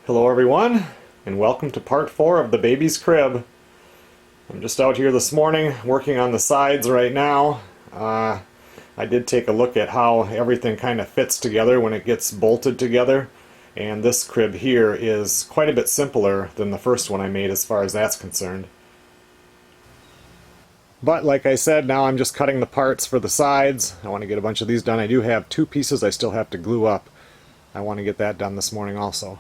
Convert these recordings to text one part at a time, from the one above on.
Hello everyone, and welcome to part 4 of the baby's crib. I'm just out here this morning working on the sides right now. I did take a look at how everything kind of fits together when it gets bolted together, and this crib here is quite a bit simpler than the first one I made as far as that's concerned. But like I said, now I'm just cutting the parts for the sides. I want to get a bunch of these done. I do have 2 pieces I still have to glue up. I want to get that done this morning also.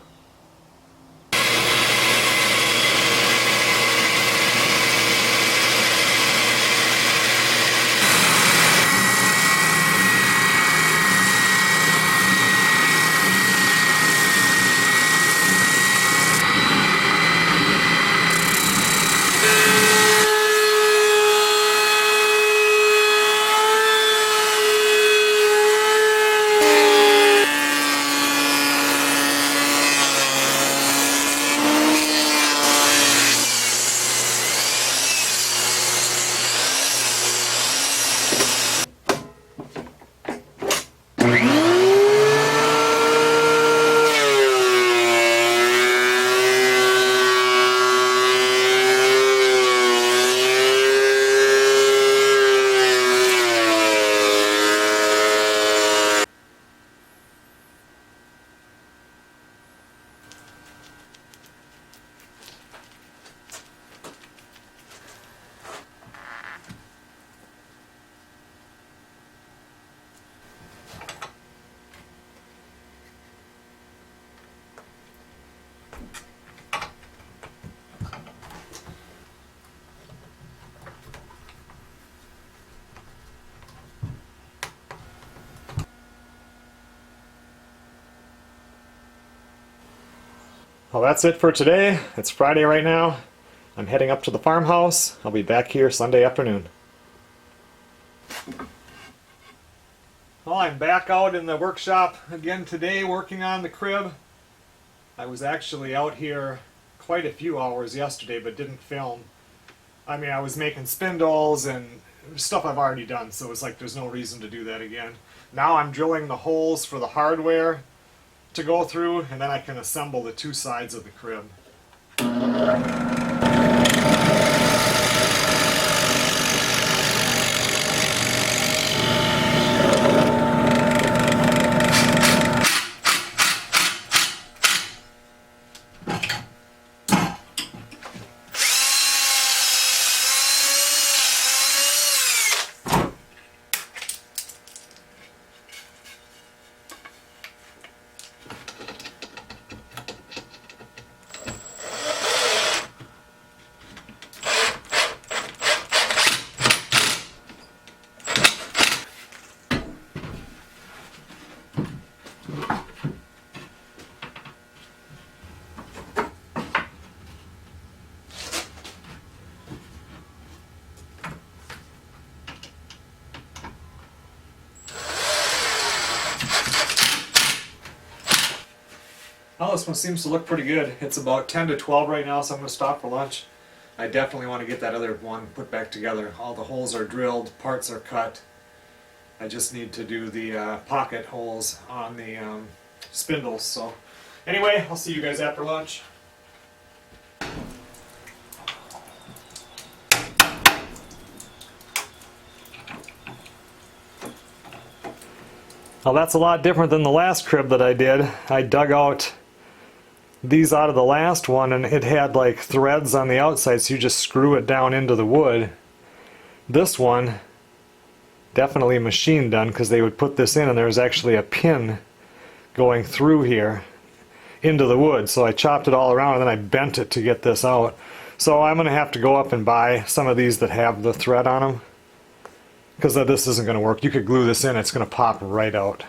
Well, that's it for today. It's Friday right now. I'm heading up to the farmhouse. I'll be back here Sunday afternoon. Well, I'm back out in the workshop again today working on the crib. I was actually out here quite a few hours yesterday but didn't film. I mean, I was making spindles and stuff I've already done, so it's like there's no reason to do that again. Now I'm drilling the holes for the hardware to go through, and then I can assemble the 2 sides of the crib. Well, this one seems to look pretty good. It's about 10 to 12 right now, so I'm going to stop for lunch. I definitely want to get that other one put back together. All the holes are drilled, parts are cut. I just need to do the pocket holes on the spindles. So anyway, I'll see you guys after lunch. Well, that's a lot different than the last crib that I did. I dug out these out of the last one, and it had like threads on the outside, so you just screw it down into the wood. This one, definitely machine done, because they would put this in and there was actually a pin going through here into the wood. So I chopped it all around and then I bent it to get this out. So I'm going to have to go up and buy some of these that have the thread on them, because this isn't going to work. You could glue this in, it's going to pop right out.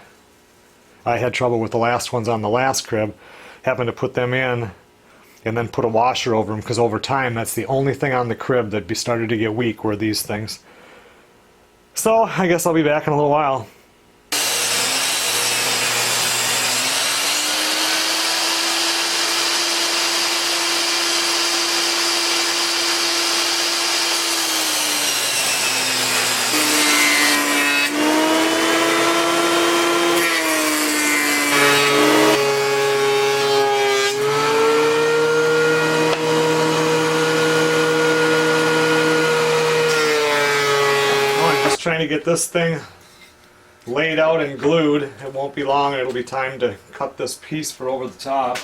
I had trouble with the last ones on the last crib, having to put them in and then put a washer over them, because over time that's the only thing on the crib that started to get weak were these things. So I guess I'll be back in a little while. finally get this thing laid out and glued, it won't be long, it'll be time to cut this piece for over the top.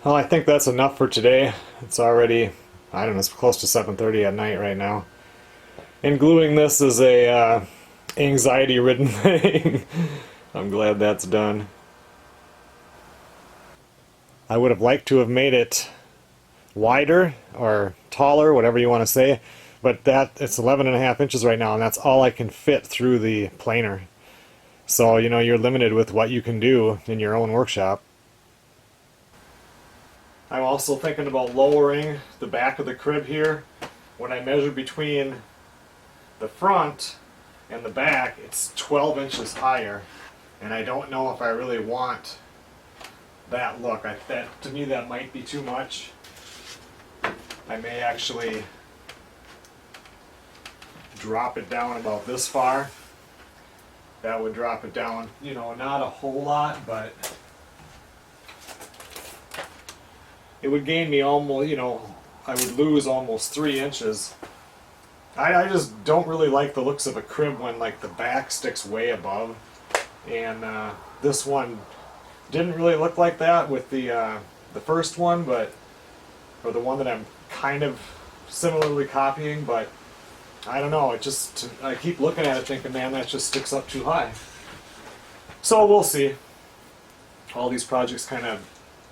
Well, I think that's enough for today. It's already, I don't know, it's close to 7:30 at night right now. And gluing this is a anxiety-ridden thing. I'm glad that's done. I would have liked to have made it wider or taller, whatever you want to say, but it's 11.5 inches right now, and that's all I can fit through the planer. So, you know, you're limited with what you can do in your own workshop. I'm also thinking about lowering the back of the crib here. When I measure between the front and the back, it's 12 inches higher, and I don't know if I really want that look. To me, that might be too much. I may actually drop it down about this far. That would drop it down, you know, not a whole lot, but it would gain me almost, you know, I would lose almost 3 inches. I just don't really like the looks of a crib when like the back sticks way above, and this one didn't really look like that with the first one, but or the one that I'm kind of similarly copying, but I don't know, I keep looking at it thinking, man, that just sticks up too high. So we'll see. All these projects kind of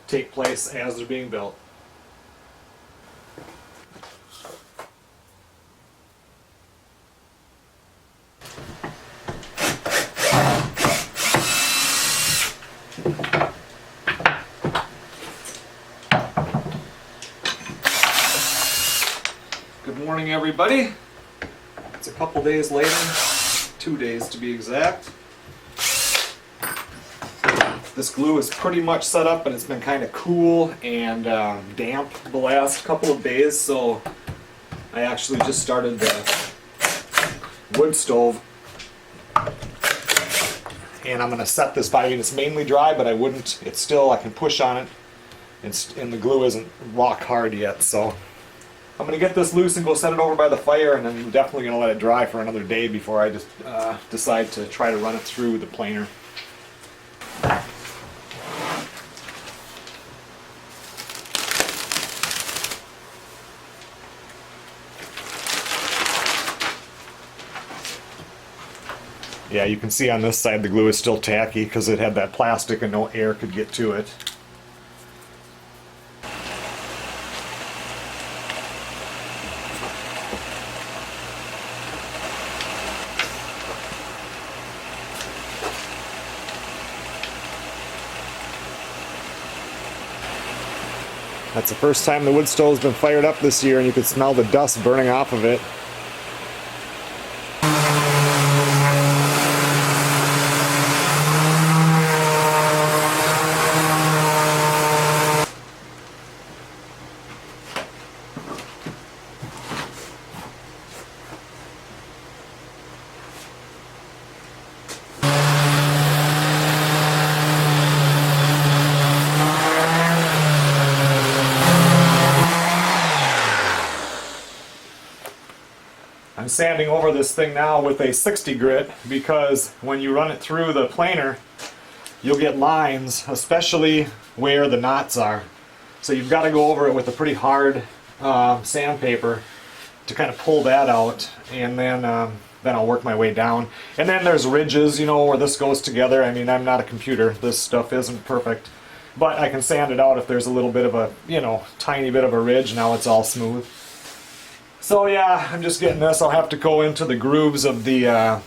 take place as they're being built. Good morning, everybody. It's a couple days later, 2 days to be exact. This glue is pretty much set up, and it's been kind of cool and damp the last couple of days, so I actually just started the wood stove, and I'm going to set this by. I mean, it's mainly dry, but it's still, I can push on it, and the glue isn't rock hard yet, so I'm going to get this loose and go set it over by the fire, and then I'm definitely going to let it dry for another day before I just decide to try to run it through the planer. Yeah, you can see on this side the glue is still tacky because it had that plastic and no air could get to it. That's the first time the wood stove's been fired up this year, and you can smell the dust burning off of it. I'm sanding over this thing now with a 60 grit because when you run it through the planer, you'll get lines, especially where the knots are. So you've got to go over it with a pretty hard sandpaper to kind of pull that out, and then I'll work my way down. And then there's ridges, you know, where this goes together. I mean, I'm not a computer. This stuff isn't perfect. But I can sand it out if there's a little bit of a, you know, tiny bit of a ridge. Now it's all smooth. So yeah, I'm just getting this. I'll have to go into the grooves of the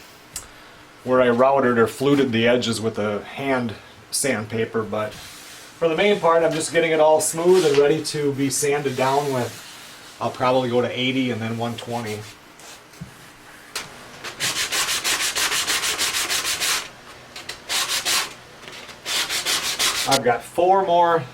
where I routed or fluted the edges with a hand sandpaper, but For the main part, I'm just getting it all smooth and ready to be sanded down with, I'll probably go to 80 and then 120. I've got 4 more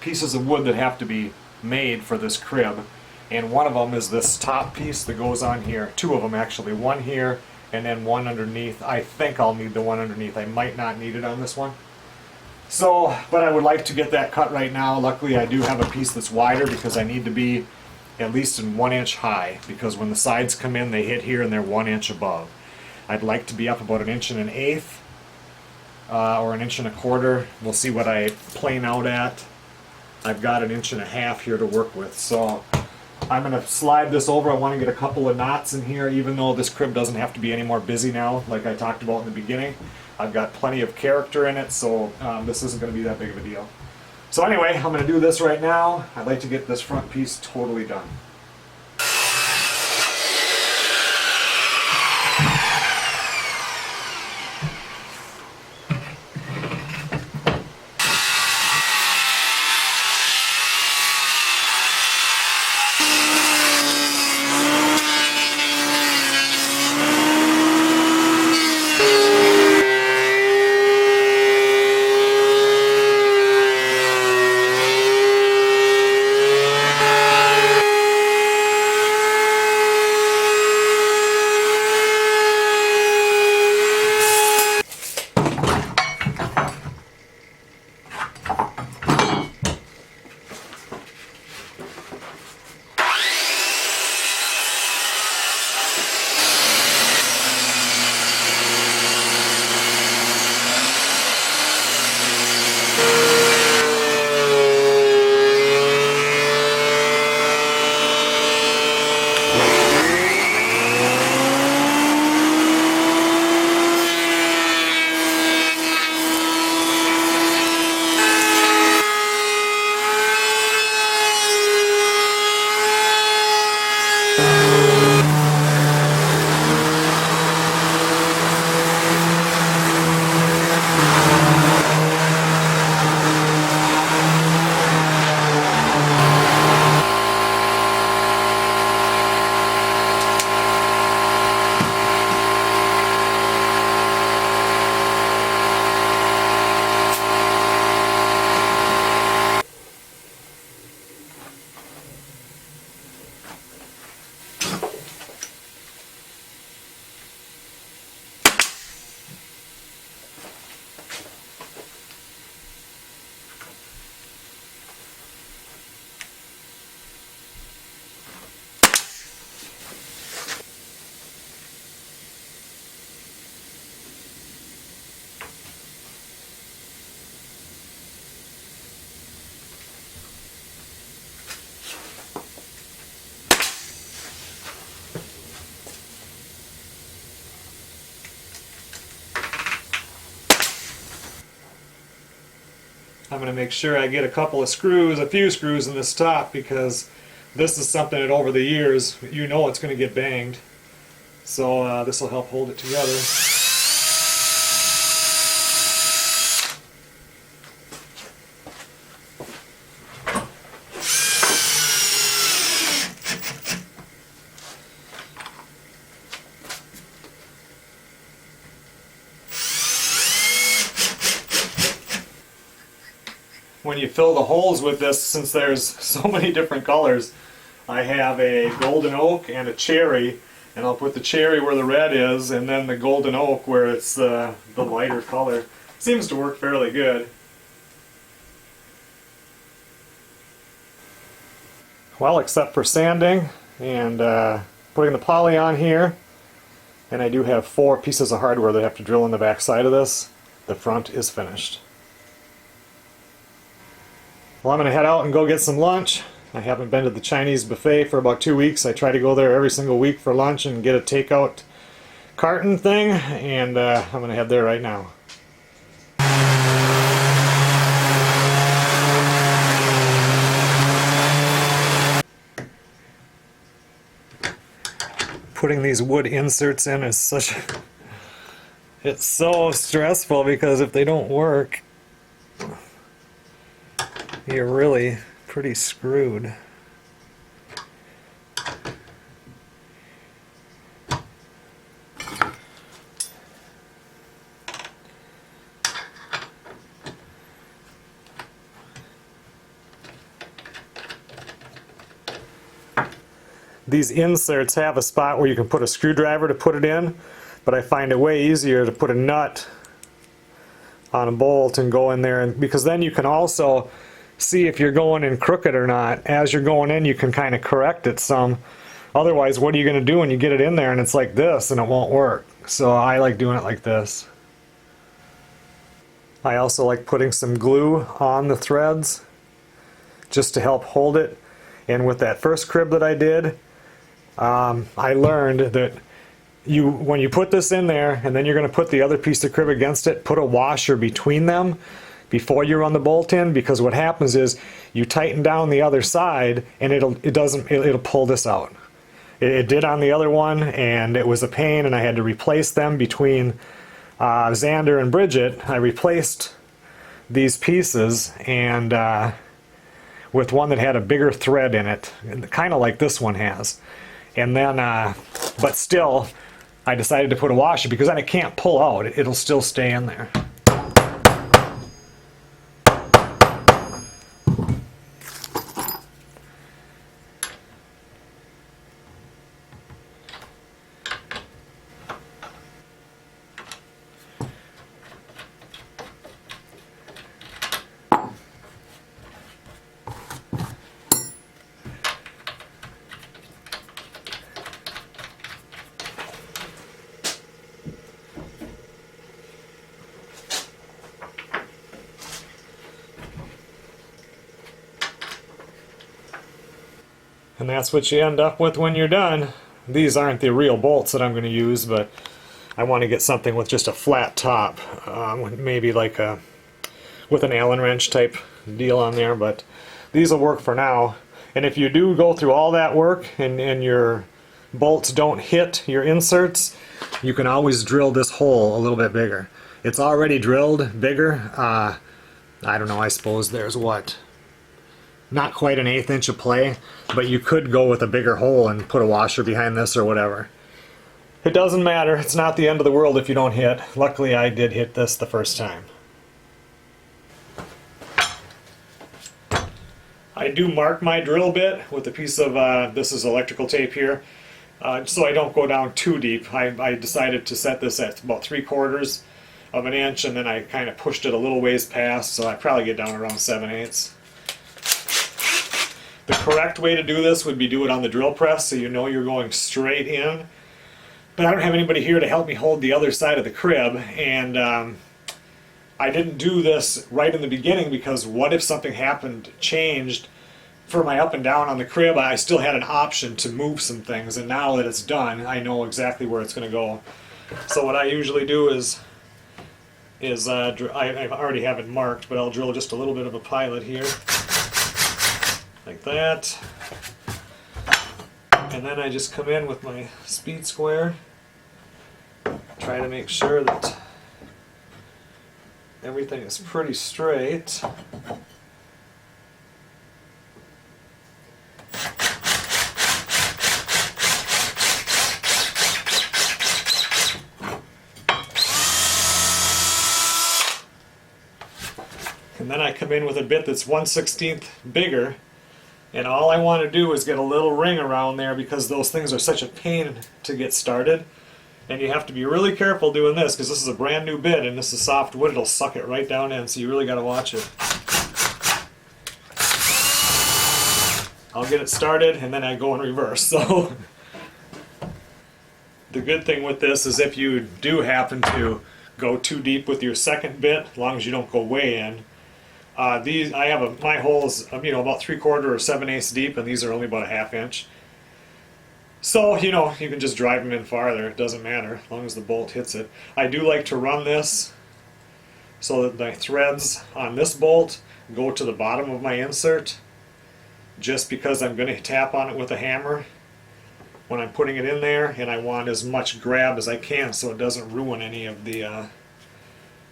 pieces of wood that have to be made for this crib, and one of them is this top piece that goes on here. 2 of them actually, one here and then one underneath. I think I'll need the one underneath. I might not need it on this one. So, but I would like to get that cut right now. Luckily I do have a piece that's wider because I need to be at least in 1 inch high, because when the sides come in they hit here and they're 1 inch above. I'd like to be up about 1 1/8 inches or 1 1/4 inches. We'll see what I plane out at. I've got 1.5 inches here to work with, so I'm going to slide this over. I want to get a couple of knots in here, even though this crib doesn't have to be any more busy now, like I talked about in the beginning. I've got plenty of character in it, so this isn't going to be that big of a deal. So anyway, I'm going to do this right now. I'd like to get this front piece totally done. I'm going to make sure I get a couple of screws, a few screws in this top, because this is something that over the years, you know it's going to get banged. So this will help hold it together. When you fill the holes with this, since there's so many different colors, I have a golden oak and a cherry, and I'll put the cherry where the red is and then the golden oak where it's the lighter color. Seems to work fairly good. Well, except for sanding and putting the poly on here, and I do have 4 pieces of hardware that have to drill in the back side of this, the front is finished. Well, I'm going to head out and go get some lunch. I haven't been to the Chinese buffet for about 2 weeks. I try to go there every single week for lunch and get a takeout carton thing, and I'm going to head there right now. Putting these wood inserts in is such a... It's so stressful because if they don't work, you're really pretty screwed. These inserts have a spot where you can put a screwdriver to put it in, but I find it way easier to put a nut on a bolt and go in there, and because then you can also see if you're going in crooked or not. As you're going in, you can kind of correct it some. Otherwise, what are you going to do when you get it in there and it's like this and it won't work? So I like doing it like this. I also like putting some glue on the threads just to help hold it. And with that first crib that I did, I learned that when you put this in there and then you're going to put the other piece of crib against it, put a washer between them before you run the bolt in, because what happens is you tighten down the other side and it'll pull this out. It did on the other one, and it was a pain, and I had to replace them between Xander and Bridget. I replaced these pieces and with one that had a bigger thread in it, kind of like this one has. And then, but still, I decided to put a washer because then it can't pull out. It'll still stay in there. And that's what you end up with when you're done. These aren't the real bolts that I'm going to use, but I want to get something with just a flat top, maybe like with an Allen wrench type deal on there, but these will work for now. And if you do go through all that work and your bolts don't hit your inserts, you can always drill this hole a little bit bigger. It's already drilled bigger. I don't know, I suppose there's what? Not quite an 1/8 inch of play, but you could go with a bigger hole and put a washer behind this or whatever. It doesn't matter. It's not the end of the world if you don't hit. Luckily, I did hit this the first time. I do mark my drill bit with a piece of, this is electrical tape here, so I don't go down too deep. I decided to set this at about 3/4 of an inch, and then I kind of pushed it a little ways past, so I probably get down around 7/8. The correct way to do this would be do it on the drill press so you know you're going straight in. But I don't have anybody here to help me hold the other side of the crib, and I didn't do this right in the beginning because what if something changed for my up and down on the crib? I still had an option to move some things, and now that it's done, I know exactly where it's going to go. So what I usually do is I already have it marked, but I'll drill just a little bit of a pilot here. Like that, and then I just come in with my speed square, try to make sure that everything is pretty straight. And then I come in with a bit that's 1/16 bigger. And all I want to do is get a little ring around there because those things are such a pain to get started. And you have to be really careful doing this because this is a brand new bit and this is soft wood. It'll suck it right down in, so you really got to watch it. I'll get it started and then I go in reverse. So the good thing with this is if you do happen to go too deep with your second bit, as long as you don't go way in, these I have my holes, about 3/4 or 7/8 deep, and these are only about a 1/2 inch. So you can just drive them in farther. It doesn't matter as long as the bolt hits it. I do like to run this so that my threads on this bolt go to the bottom of my insert, just because I'm going to tap on it with a hammer when I'm putting it in there, and I want as much grab as I can so it doesn't ruin any of the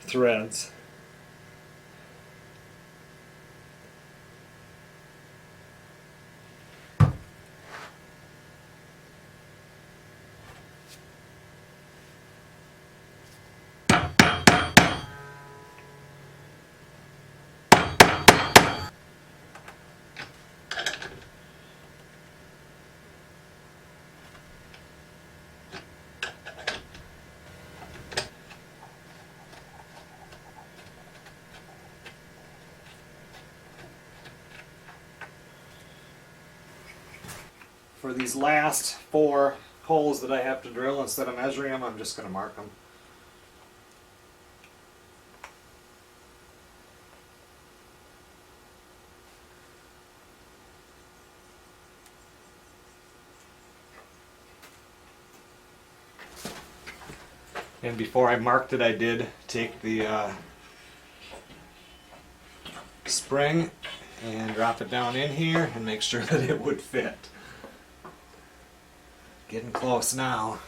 threads. for these last 4 holes that I have to drill, instead of measuring them, I'm just going to mark them. And before I marked it, I did take the spring and drop it down in here and make sure that it would fit. Getting close now.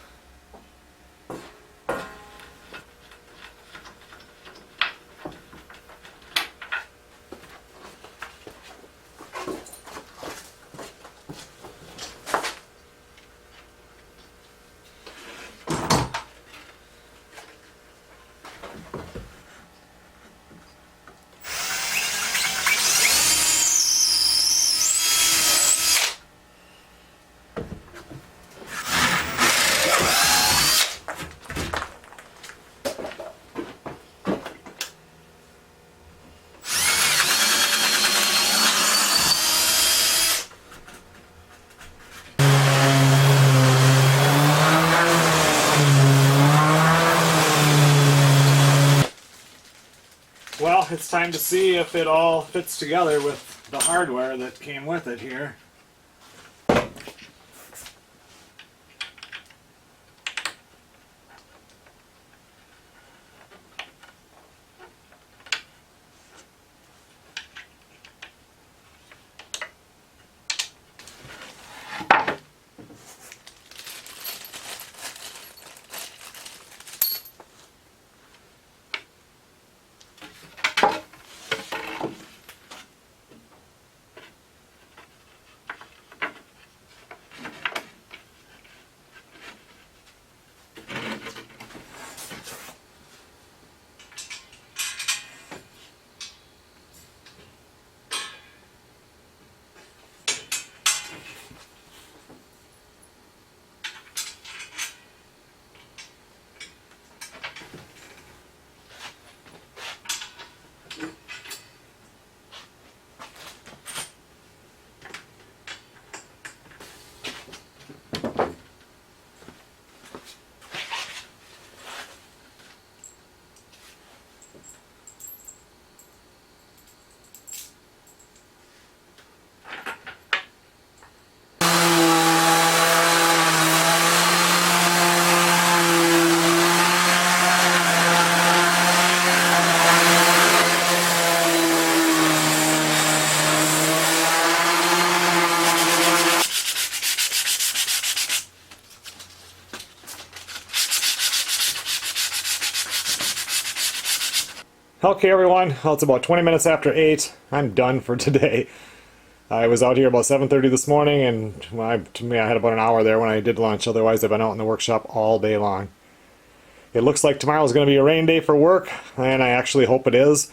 Well, it's time to see if it all fits together with the hardware that came with it here. Okay everyone, well, it's about 20 minutes after 8. I'm done for today. I was out here about 7:30 this morning, and to me I had about an hour there when I did lunch. Otherwise I've been out in the workshop all day long. It looks like tomorrow's going to be a rain day for work, and I actually hope it is,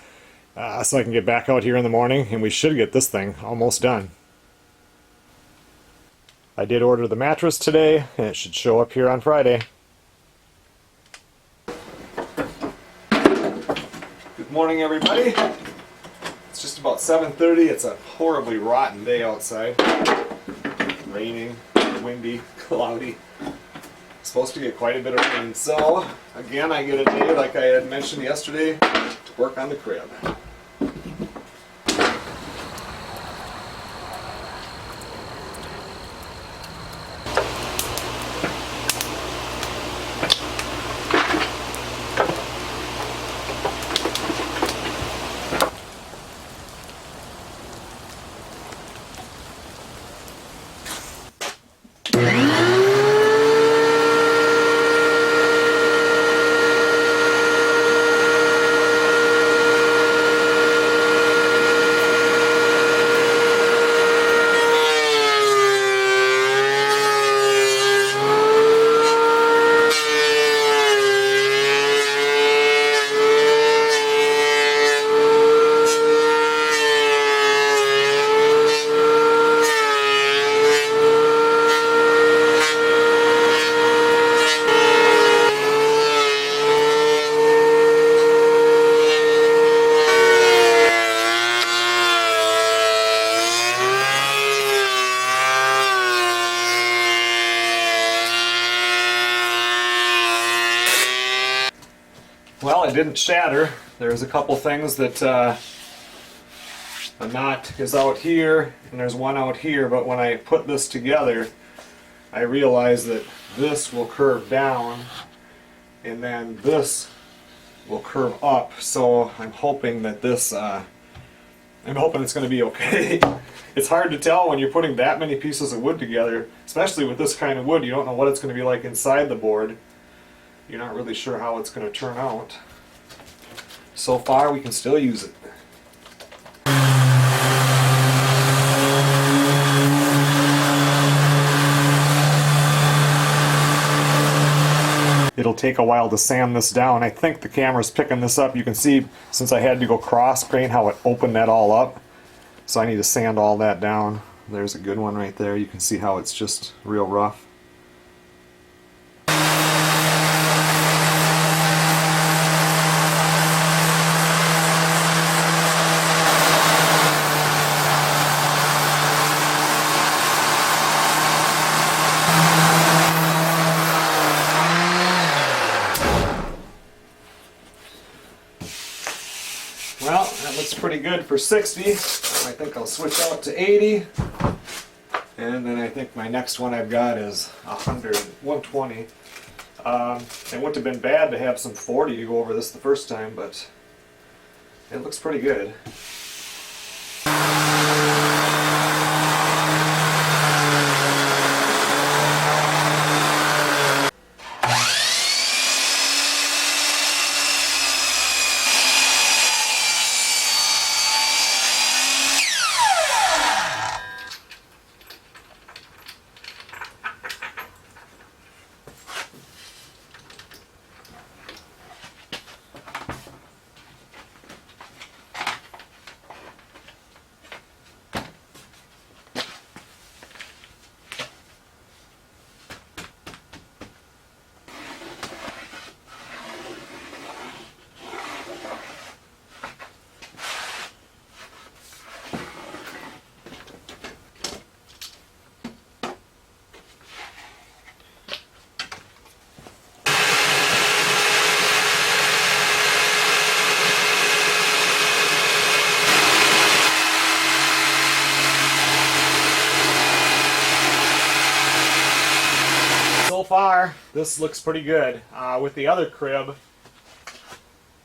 so I can get back out here in the morning, and we should get this thing almost done. I did order the mattress today, and it should show up here on Friday. Good morning, everybody. It's just about 7:30. It's a horribly rotten day outside. Raining, windy, cloudy. It's supposed to get quite a bit of rain. So, again, I get a day, like I had mentioned yesterday, to work on the crib. it didn't shatter. There's a couple things that a knot is out here and there's one out here, but when I put this together I realized that this will curve down and then this will curve up, so I'm hoping that this I'm hoping it's going to be okay. It's hard to tell when you're putting that many pieces of wood together, especially with this kind of wood. You don't know what it's going to be like inside the board. You're not really sure how it's going to turn out. So far we can still use it. It'll take a while to sand this down. I think the camera's picking this up. You can see, since I had to go cross grain, how it opened that all up. So I need to sand all that down. There's a good one right there. You can see how it's just real rough. Well, that looks pretty good for 60. I think I'll switch out to 80. And then I think my next one I've got is 120. It wouldn't have been bad to have some 40 to go over this the first time, but it looks pretty good. So far, this looks pretty good. With the other crib,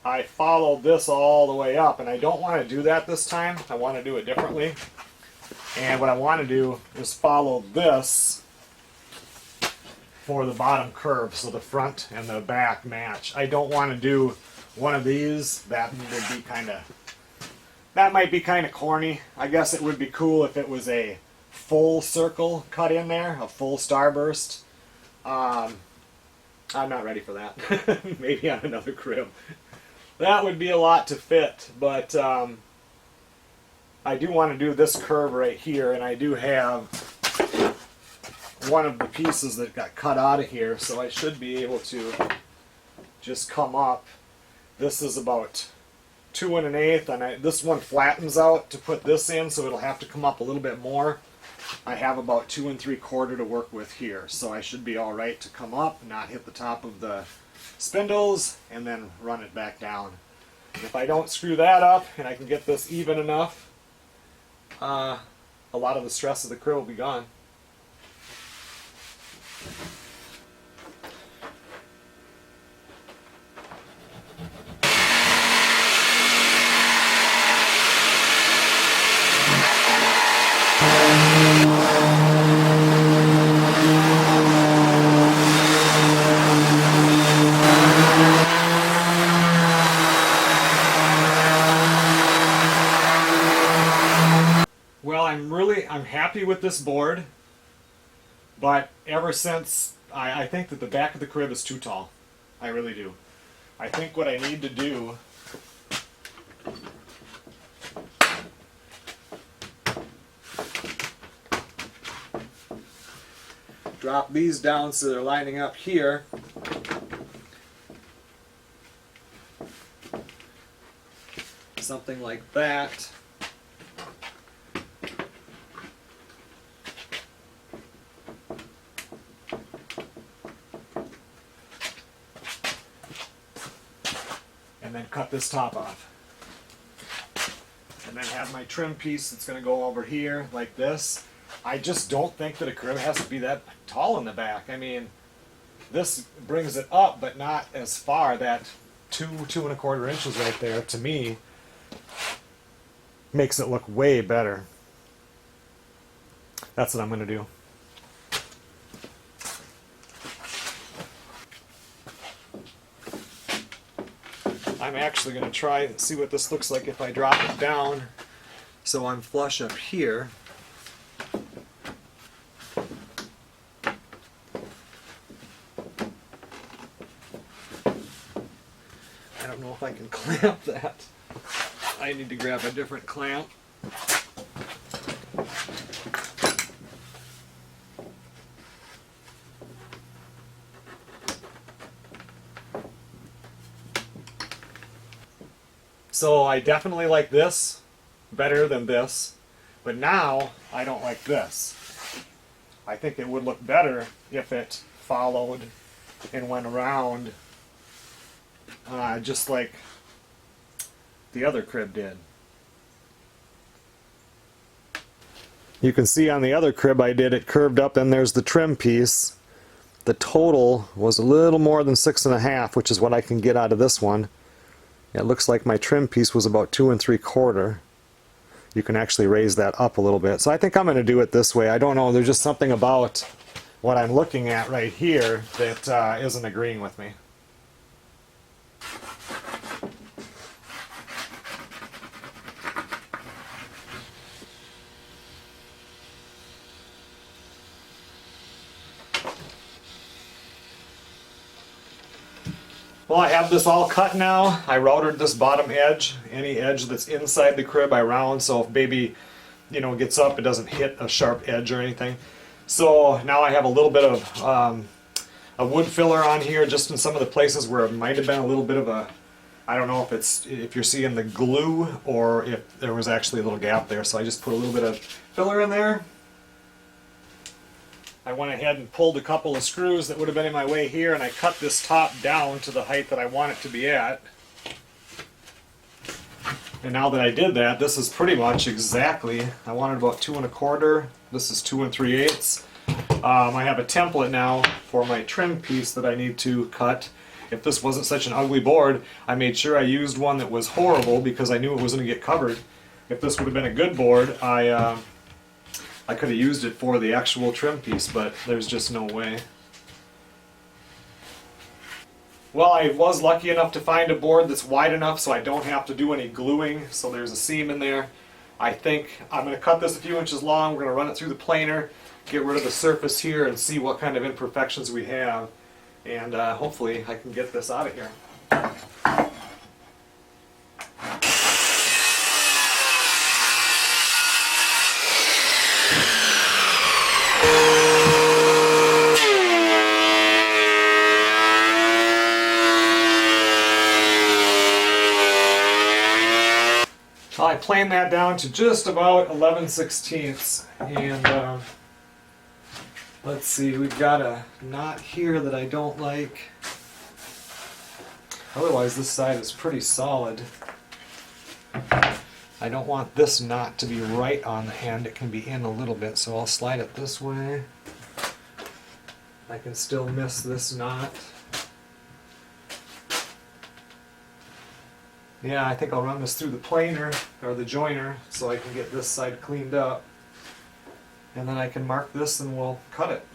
I followed this all the way up, and I don't want to do that this time. I want to do it differently. And what I want to do is follow this for the bottom curve, so the front and the back match. I don't want to do one of these. That might be kind of corny. I guess it would be cool if it was a full circle cut in there, a full starburst. I'm not ready for that. Maybe on another crib. That would be a lot to fit, but I do want to do this curve right here, and I do have one of the pieces that got cut out of here, so I should be able to just come up. This is about 2 1/8, and this one flattens out to put this in, so it'll have to come up a little bit more. I have about 2 3/4 to work with here, so I should be all right to come up, not hit the top of the spindles, and then run it back down. And if I don't screw that up and I can get this even enough, a lot of the stress of the crib will be gone. Well, I'm happy with this board, but ever since, I think that the back of the crib is too tall. I really do. I think what I need to do drop these down so they're lining up here. Something like that. and then cut this top off. And then have my trim piece that's going to go over here like this. I just don't think that a crib has to be that tall in the back. I mean, this brings it up, but not as far. That 2.25 inches right there, to me, makes it look way better. That's what I'm going to do. I'm actually going to try and see what this looks like if I drop it down so I'm flush up here. I don't know if I can clamp that. I need to grab a different clamp. So I definitely like this better than this, but now I don't like this. I think it would look better if it followed and went around just like the other crib did. You can see on the other crib I did, it curved up and there's the trim piece. The total was a little more than 6.5, which is what I can get out of this one. It looks like my trim piece was about 2 3/4. You can actually raise that up a little bit. So I think I'm going to do it this way. I don't know, there's just something about what I'm looking at right here that isn't agreeing with me. Well, I have this all cut now. I routed this bottom edge. Any edge that's inside the crib I round, so if baby, gets up, it doesn't hit a sharp edge or anything. So now I have a little bit of a wood filler on here, just in some of the places where it might have been a little bit of a, I don't know if you're seeing the glue or if there was actually a little gap there. So I just put a little bit of filler in there. I went ahead and pulled a couple of screws that would have been in my way here, and I cut this top down to the height that I want it to be at. And now that I did that, this is pretty much exactly, I wanted about 2 1/4, this is 2 3/8. I have a template now for my trim piece that I need to cut. If this wasn't such an ugly board, I made sure I used one that was horrible because I knew it was going to get covered. If this would have been a good board, I could have used it for the actual trim piece, but there's just no way. Well, I was lucky enough to find a board that's wide enough so I don't have to do any gluing, so there's a seam in there. I think I'm going to cut this a few inches long, we're going to run it through the planer, get rid of the surface here and see what kind of imperfections we have, and hopefully I can get this out of here. I planed that down to just about 11/16, and let's see, we've got a knot here that I don't like. Otherwise this side is pretty solid. I don't want this knot to be right on the end, it can be in a little bit, so I'll slide it this way. I can still miss this knot. Yeah, I think I'll run this through the planer, or the joiner, so I can get this side cleaned up. And then I can mark this and we'll cut it.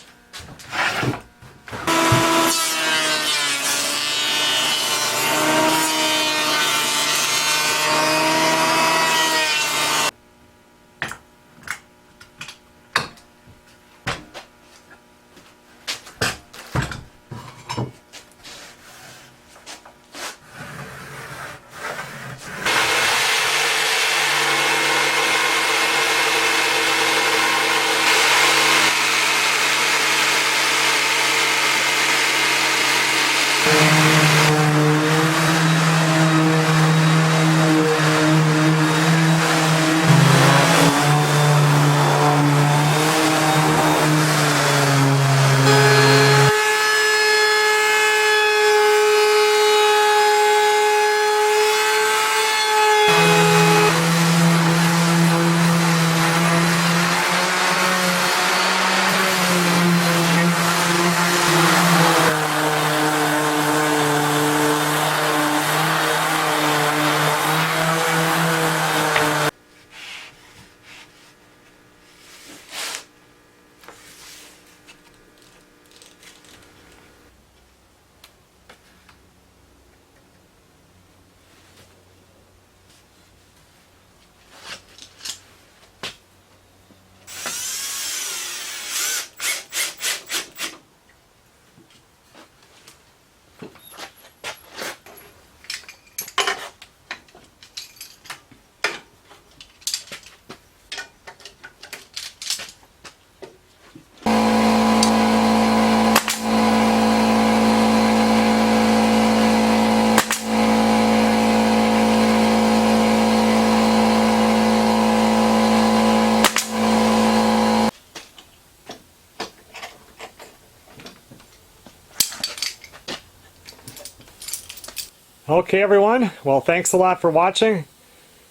Okay everyone, well thanks a lot for watching.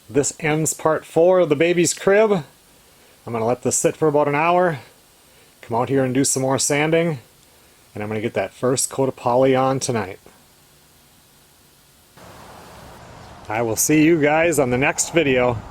This ends part 4 of the baby's crib. I'm going to let this sit for about an hour, come out here and do some more sanding, and I'm going to get that first coat of poly on tonight. I will see you guys on the next video.